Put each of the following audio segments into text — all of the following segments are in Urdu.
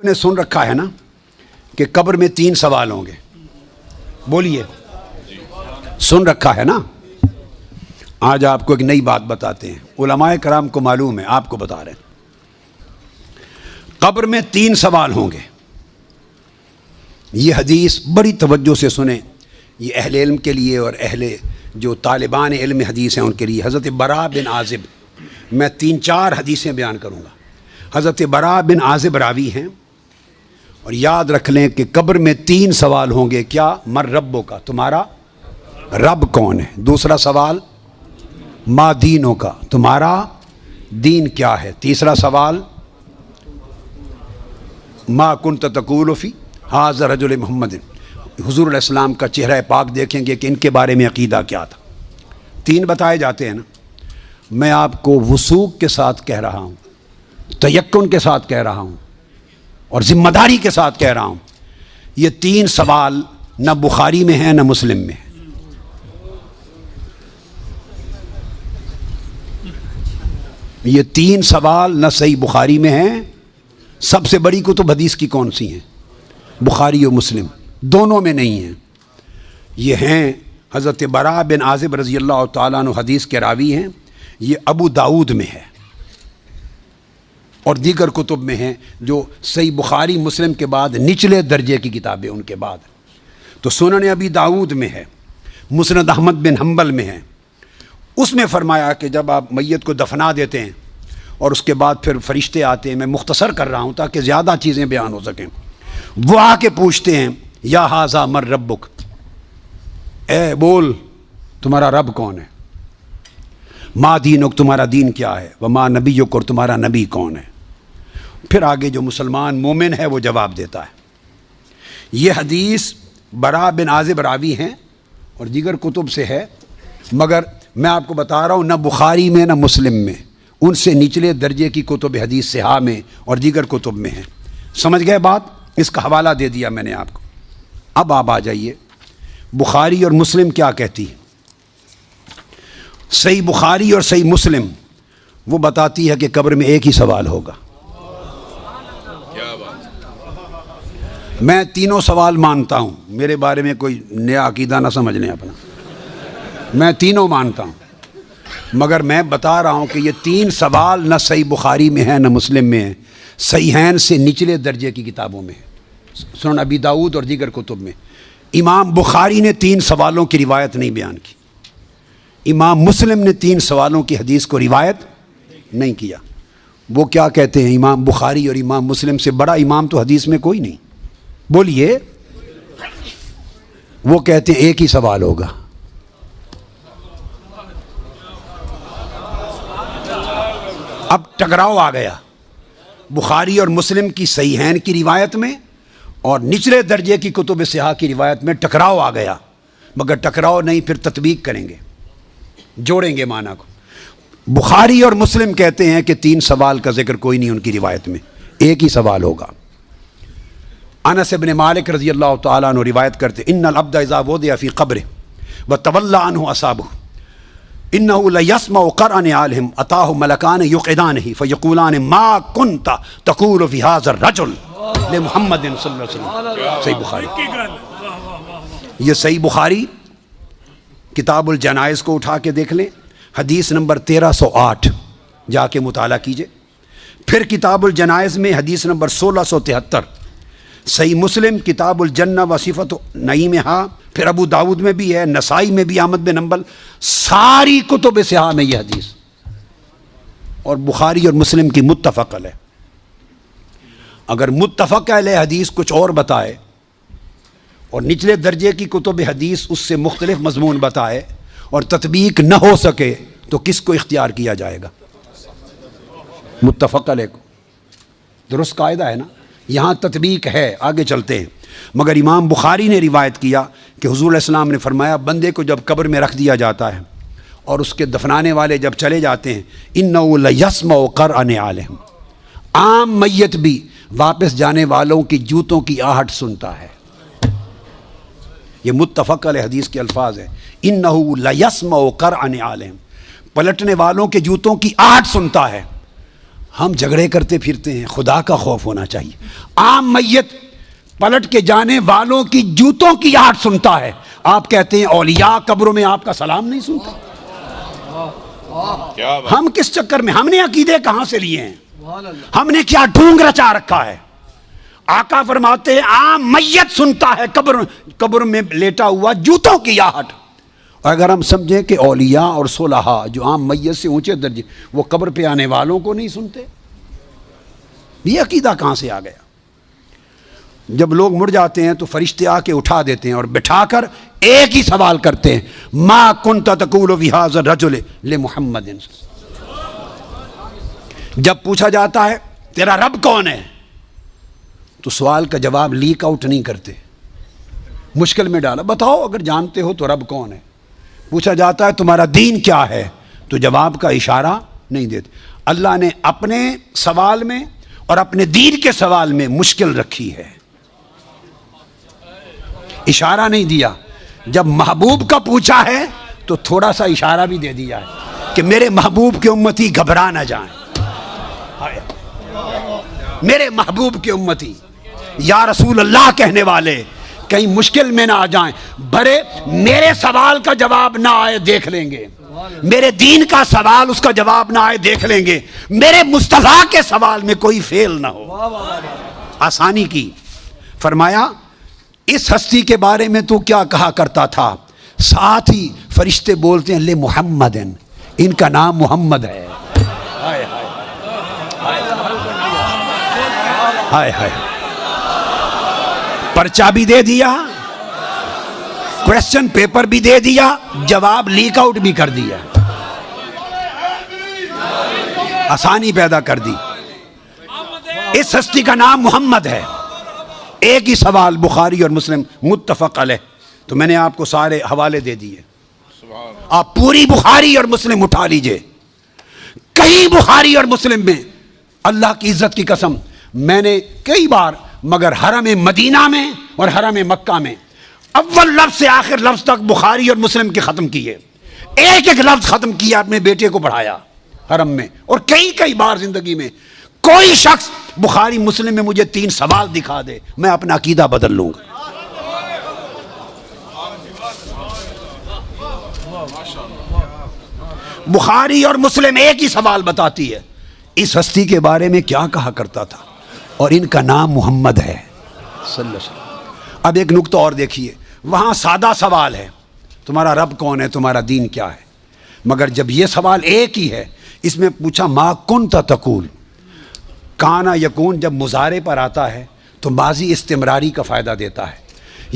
نے سن رکھا ہے نا کہ قبر میں 3 سوال ہوں گے. بولیے, سن رکھا ہے نا. آج آپ کو ایک نئی بات بتاتے ہیں. علماء کرام کو معلوم ہے, آپ کو بتا رہے ہیں. قبر میں 3 سوال ہوں گے. یہ حدیث بڑی توجہ سے سنیں. یہ اہل علم کے لیے اور اہل جو طالبان علم حدیث ہیں ان کے لیے. حضرت براء بن عازب, میں 3-4 حدیثیں بیان کروں گا. حضرت براء بن عازب راوی ہیں, اور یاد رکھ لیں کہ قبر میں 3 سوال ہوں گے. کیا؟ مر ربوں کا, تمہارا رب کون ہے. دوسرا سوال ما دینوں کا, تمہارا دین کیا ہے. تیسرا سوال ما کنت تقول فی ھذا رجل محمد, حضور علیہ السلام کا چہرہ پاک دیکھیں گے کہ ان کے بارے میں عقیدہ کیا تھا. 3 بتائے جاتے ہیں نا. میں آپ کو وثوق کے ساتھ کہہ رہا ہوں, تیقن کے ساتھ کہہ رہا ہوں, اور ذمہ داری کے ساتھ کہہ رہا ہوں, یہ 3 سوال نہ بخاری میں ہیں نہ مسلم میں ہیں. یہ 3 سوال نہ صحیح بخاری میں ہیں. سب سے بڑی کتب حدیث کی کون سی ہیں؟ بخاری و مسلم, دونوں میں نہیں ہیں. یہ ہیں حضرت براء بن عازب رضی اللہ تعالیٰ عنہ حدیث کے راوی ہیں. یہ ابو داؤد میں ہے اور دیگر کتب میں ہیں جو صحیح بخاری مسلم کے بعد نچلے درجے کی کتابیں ان کے بعد. تو سنن ابی داؤد میں ہے, مسند احمد بن حنبل میں ہے. اس میں فرمایا کہ جب آپ میت کو دفنا دیتے ہیں اور اس کے بعد پھر فرشتے آتے ہیں, میں مختصر کر رہا ہوں تاکہ زیادہ چیزیں بیان ہو سکیں. وہ آ کے پوچھتے ہیں یا ھذا مر ربک, اے بول تمہارا رب کون ہے. ما دینک, تمہارا دین کیا ہے. وما نبیک, اور تمہارا نبی کون ہے. پھر آگے جو مسلمان مومن ہے وہ جواب دیتا ہے. یہ حدیث براء بن عازب راوی ہیں اور دیگر کتب سے ہے, مگر میں آپ کو بتا رہا ہوں نہ بخاری میں نہ مسلم میں, ان سے نچلے درجے کی کتب حدیث صحاح میں اور دیگر کتب میں ہیں. سمجھ گئے بات؟ اس کا حوالہ دے دیا میں نے آپ کو. اب آپ آ جائیے, بخاری اور مسلم کیا کہتی ہے. صحیح بخاری اور صحیح مسلم وہ بتاتی ہے کہ قبر میں ایک ہی سوال ہوگا. میں تینوں سوال مانتا ہوں, میرے بارے میں کوئی نیا عقیدہ نہ سمجھ لیں اپنا. میں تینوں مانتا ہوں, مگر میں بتا رہا ہوں کہ یہ 3 سوال نہ صحیح بخاری میں ہیں نہ مسلم میں ہیں, صحیحین سے نچلے درجے کی کتابوں میں ہیں, سنن ابی داؤد اور دیگر کتب میں. امام بخاری نے 3 سوالوں کی روایت نہیں بیان کی. امام مسلم نے 3 سوالوں کی حدیث کو روایت نہیں کیا. وہ کیا کہتے ہیں, امام بخاری اور امام مسلم سے بڑا امام تو حدیث میں کوئی نہیں. بولیے. وہ کہتے ہیں ایک ہی سوال ہوگا. اب ٹکراؤ آ گیا بخاری اور مسلم کی صحیحین کی روایت میں اور نچلے درجے کی کتب صحاح کی روایت میں. ٹکراؤ آ گیا, مگر ٹکراؤ نہیں, پھر تطبیق کریں گے, جوڑیں گے معنی کو. بخاری اور مسلم کہتے ہیں کہ 3 سوال کا ذکر کوئی نہیں ان کی روایت میں, ایک ہی سوال ہوگا. انس بن مالک رضی اللہ تعالیٰ عنہ روایت کرتے ان العبد اذا وضع فی قبرہ وتولی عنہ اصحابہ انه لیسمع قرع نعالہم اتاہ ملکان یقعدانہ فیقولان ما کنت تقول فی ھذا الرجل لمحمد صلی اللہ علیہ وسلم. صحیح بخاری. یہ صحیح بخاری کتاب الجنائز کو اٹھا کے دیکھ لیں, حدیث نمبر 1308 جا کے مطالعہ کیجئے. پھر کتاب الجنائز میں حدیث نمبر 1673. صحیح مسلم کتاب الجنہ و صفت نعیمہا, پھر ابو داؤد میں بھی ہے, نسائی میں بھی, احمد بن حنبل, ساری کتب صحاح میں یہ حدیث. اور بخاری اور مسلم کی متفق علیہ. اگر متفق علیہ حدیث کچھ اور بتائے اور نچلے درجے کی کتب حدیث اس سے مختلف مضمون بتائے اور تطبیق نہ ہو سکے تو کس کو اختیار کیا جائے گا؟ متفق علیہ کو. درست قاعدہ ہے نا. یہاں تطبیق ہے, آگے چلتے ہیں. مگر امام بخاری نے روایت کیا کہ حضور علیہ السلام نے فرمایا بندے کو جب قبر میں رکھ دیا جاتا ہے اور اس کے دفنانے والے جب چلے جاتے ہیں, انہ لیسمع قرع نعالہم, عام میت بھی واپس جانے والوں کی جوتوں کی آہٹ سنتا ہے. یہ متفق علیہ حدیث کے الفاظ ہیں, انہ لیسمع قرع نعالہم, پلٹنے والوں کے جوتوں کی آہٹ سنتا ہے. ہم جھگڑے کرتے پھرتے ہیں، خدا کا خوف ہونا چاہیے۔ عام میت پلٹ کے جانے والوں کی جوتوں کی آہٹ سنتا ہے، آپ کہتے ہیں اولیاء قبروں میں آپ کا سلام نہیں سنتے؟ ہم کس چکر میں، ہم نے عقیدے کہاں سے لیے ہیں؟ ہم نے کیا ڈھونگ رچا رکھا ہے؟ آقا فرماتے ہیں عام میت سنتا ہے قبر میں لیٹا ہوا جوتوں کی آہٹ۔ اور اگر ہم سمجھیں کہ اولیاء اور صلحاء جو عام میت سے اونچے درجے، وہ قبر پہ آنے والوں کو نہیں سنتے، یہ عقیدہ کہاں سے آ گیا؟ جب لوگ مر جاتے ہیں تو فرشتے آ کے اٹھا دیتے ہیں اور بٹھا کر ایک ہی سوال کرتے ہیں، ما کنت تقول فی ھذا الرجل لمحمد۔ جب پوچھا جاتا ہے تیرا رب کون ہے، تو سوال کا جواب لیک آؤٹ نہیں کرتے، مشکل میں ڈالا، بتاؤ اگر جانتے ہو تو رب کون ہے۔ پوچھا جاتا ہے تمہارا دین کیا ہے، تو جواب کا اشارہ نہیں دیتے۔ اللہ نے اپنے سوال میں اور اپنے دین کے سوال میں مشکل رکھی ہے، اشارہ نہیں دیا۔ جب محبوب کا پوچھا ہے تو تھوڑا سا اشارہ بھی دے دیا ہے کہ میرے محبوب کے امتی گھبرا نہ جائیں، میرے محبوب کے امتی یا رسول اللہ کہنے والے کہیں مشکل میں نہ آ جائیں، برے میرے سوال کا جواب نہ آئے دیکھ لیں گے، میرے دین کا سوال اس کا جواب نہ آئے دیکھ لیں گے، میرے مصطفیٰ کے سوال میں کوئی فیل نہ ہو، آسانی کی۔ فرمایا اس ہستی کے بارے میں تو کیا کہا کرتا تھا؟ ساتھ ہی فرشتے بولتے ہیں لے محمد، ان کا نام محمد ہے۔ ہائے ہائے، پرچہ بھی دے دیا، کویسچن پیپر بھی دے دیا، جواب لیک آؤٹ بھی کر دیا، آسانی پیدا کر دی۔ اس ہستی کا نام محمد ہے، ایک ہی سوال بخاری اور مسلم متفق علیہ، تو میں نے آپ کو سارے حوالے دے دیے، آپ پوری بخاری اور مسلم اٹھا لیجئے۔ کہیں بخاری اور مسلم میں اللہ کی عزت کی قسم میں نے کئی بار، مگر حرم مدینہ میں اور حرم مکہ میں اول لفظ سے آخر لفظ تک بخاری اور مسلم کے ختم کیے، ایک ایک لفظ ختم کیا، اپنے بیٹے کو پڑھایا حرم میں، اور کئی بار زندگی میں کوئی شخص بخاری مسلم میں مجھے 3 سوال دکھا دے، میں اپنا عقیدہ بدل لوں گا۔ بخاری اور مسلم ایک ہی سوال بتاتی ہے، اس ہستی کے بارے میں کیا کہا کرتا تھا، اور ان کا نام محمد ہے صلی اللہ علیہ وسلم۔ اب ایک نقطہ اور دیکھیے، وہاں سادہ سوال ہے تمہارا رب کون ہے، تمہارا دین کیا ہے، مگر جب یہ سوال ایک ہی ہے، اس میں پوچھا ما کنت تقول، کانا یکون جب مضارع پر آتا ہے تو ماضی استمراری کا فائدہ دیتا ہے۔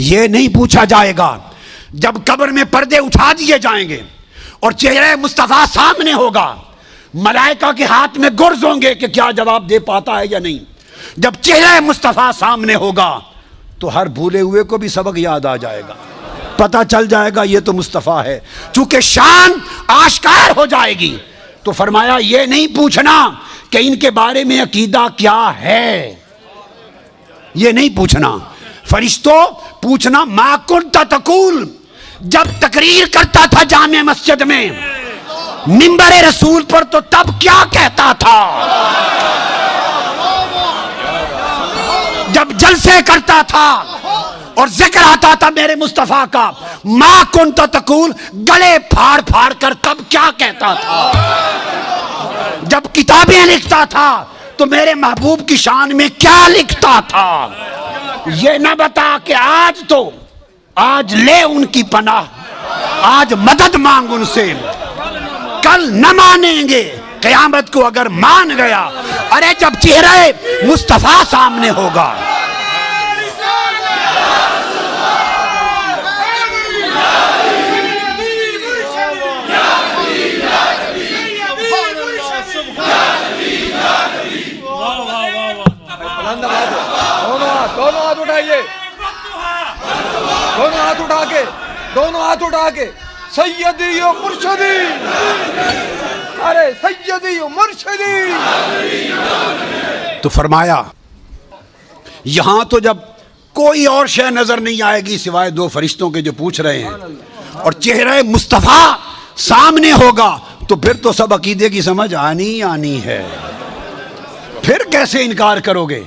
یہ نہیں پوچھا جائے گا جب قبر میں پردے اٹھا دیے جائیں گے اور چہرہ مصطفیٰ سامنے ہوگا، ملائکہ کے ہاتھ میں گرز ہوں گے کہ کیا جواب دے پاتا ہے یا نہیں۔ جب چہرہ مصطفیٰ سامنے ہوگا تو ہر بھولے ہوئے کو بھی سبق یاد آ جائے گا، پتہ چل جائے گا یہ تو مصطفیٰ ہے، چونکہ شان آشکار ہو جائے گی۔ تو فرمایا یہ نہیں پوچھنا کہ ان کے بارے میں عقیدہ کیا ہے، یہ نہیں پوچھنا۔ فرشتوں پوچھنا ما کنت تقول، جب تقریر کرتا تھا جامع مسجد میں منبر رسول پر تو تب کیا کہتا تھا، جب جلسے کرتا تھا اور ذکر آتا تھا میرے مصطفیٰ کا، ما کنت تقول، گلے پھاڑ پھاڑ کر تب کیا کہتا تھا، جب کتابیں لکھتا تھا تو میرے محبوب کی شان میں کیا لکھتا تھا۔ یہ نہ بتا کہ آج لے ان کی پناہ، آج مدد مانگ ان سے، کل نہ مانیں گے، قیامت کو اگر مان گیا، ارے جب چہرہ مصطفیٰ سامنے ہوگا۔ دونوں ہاتھ اٹھا کے سیدی و مرشدی، ارے سیدی و مرشدی۔ تو فرمایا یہاں تو جب کوئی اور شے نظر نہیں آئے گی سوائے 2 فرشتوں کے جو پوچھ رہے ہیں، اور چہرہ مصطفیٰ سامنے ہوگا تو پھر تو سب عقیدے کی سمجھ آنی ہے۔ پھر کیسے انکار کرو گے؟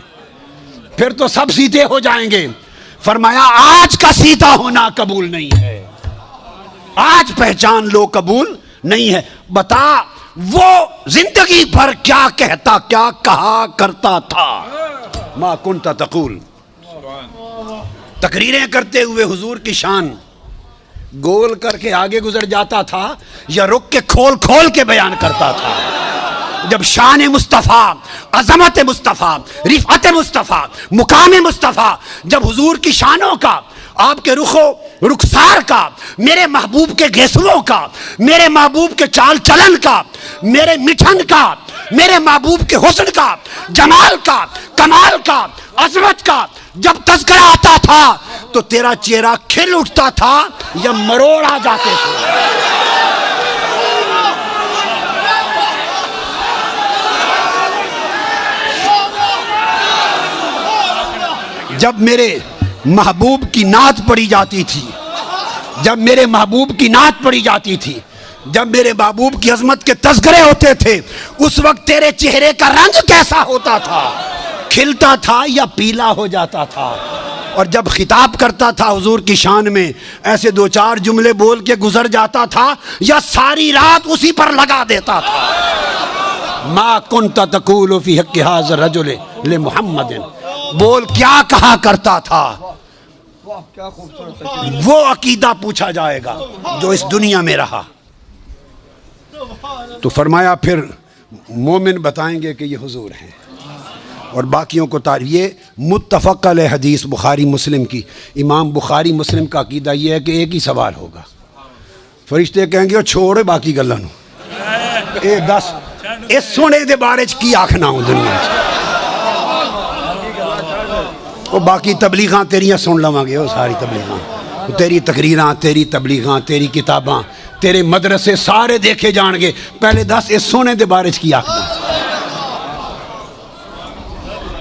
پھر تو سب سیدھے ہو جائیں گے۔ فرمایا آج کا سیدھا ہونا قبول نہیں ہے، آج پہچان لو قبول نہیں ہے۔ بتا وہ زندگی بھر کیا کہتا، کیا کہا کرتا تھا؟ ما کنت تقول، تقریریں کرتے ہوئے حضور کی شان گول کر کے آگے گزر جاتا تھا یا رک کے کھول کھول کے بیان کرتا تھا؟ جب شان مصطفیٰ، عظمت مصطفیٰ، رفعت مصطفیٰ، مقام مصطفیٰ، جب حضور کی شانوں کا، آپ کے رخ و رخسار کا، میرے محبوب کے گیسوؤں کا، میرے محبوب کے چال چلن کا، میرے مٹھن کا، میرے محبوب کے حسن کا، جمال کا، کمال کا، عظمت کا جب تذکرہ آتا تھا تو تیرا چہرہ کھل اٹھتا تھا یا مروڑ آ جاتے تھے؟ جب میرے محبوب کی نعت پڑھی جاتی تھی، جب میرے محبوب کی نعت پڑھی جاتی تھی، جب میرے محبوب کی عظمت کے تذکرے ہوتے تھے، اس وقت تیرے چہرے کا رنگ کیسا ہوتا تھا؟ کھلتا تھا یا پیلا ہو جاتا تھا؟ اور جب خطاب کرتا تھا حضور کی شان میں، ایسے دو چار جملے بول کے گزر جاتا تھا یا ساری رات اسی پر لگا دیتا تھا؟ ما کنت تقول فی حق ھذا الرجل لمحمد، بول کیا کہا کرتا تھا؟ کیا خوبصورت، وہ عقیدہ پوچھا جائے گا جو اس دنیا میں رہا۔ تو فرمایا پھر مومن بتائیں گے کہ یہ حضور ہیں، اور باقیوں کو تعریف۔ یہ متفق علیہ حدیث بخاری مسلم کی، امام بخاری مسلم کا عقیدہ یہ ہے کہ ایک ہی سوال ہوگا، فرشتے کہیں گے وہ چھوڑے باقی گلاں نوں، اے دس اس سونے دے بارے چ کی آکھنا ہوں دنیا چ، وہ باقی تبلیغاں تیریاں سن لواں گے، وہ ساری تبلیغاں، تیری تقریراں، تیری تبلیغاں، تیری کتاباں، تیرے مدرسے سارے دیکھے جان گے، پہلے دس اس سونے دے بارے چ کی آکھنا۔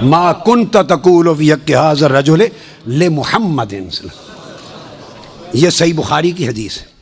ما کنت تقول فی حق ھذا الرجل لمحمد، یہ صحیح بخاری کی حدیث ہے۔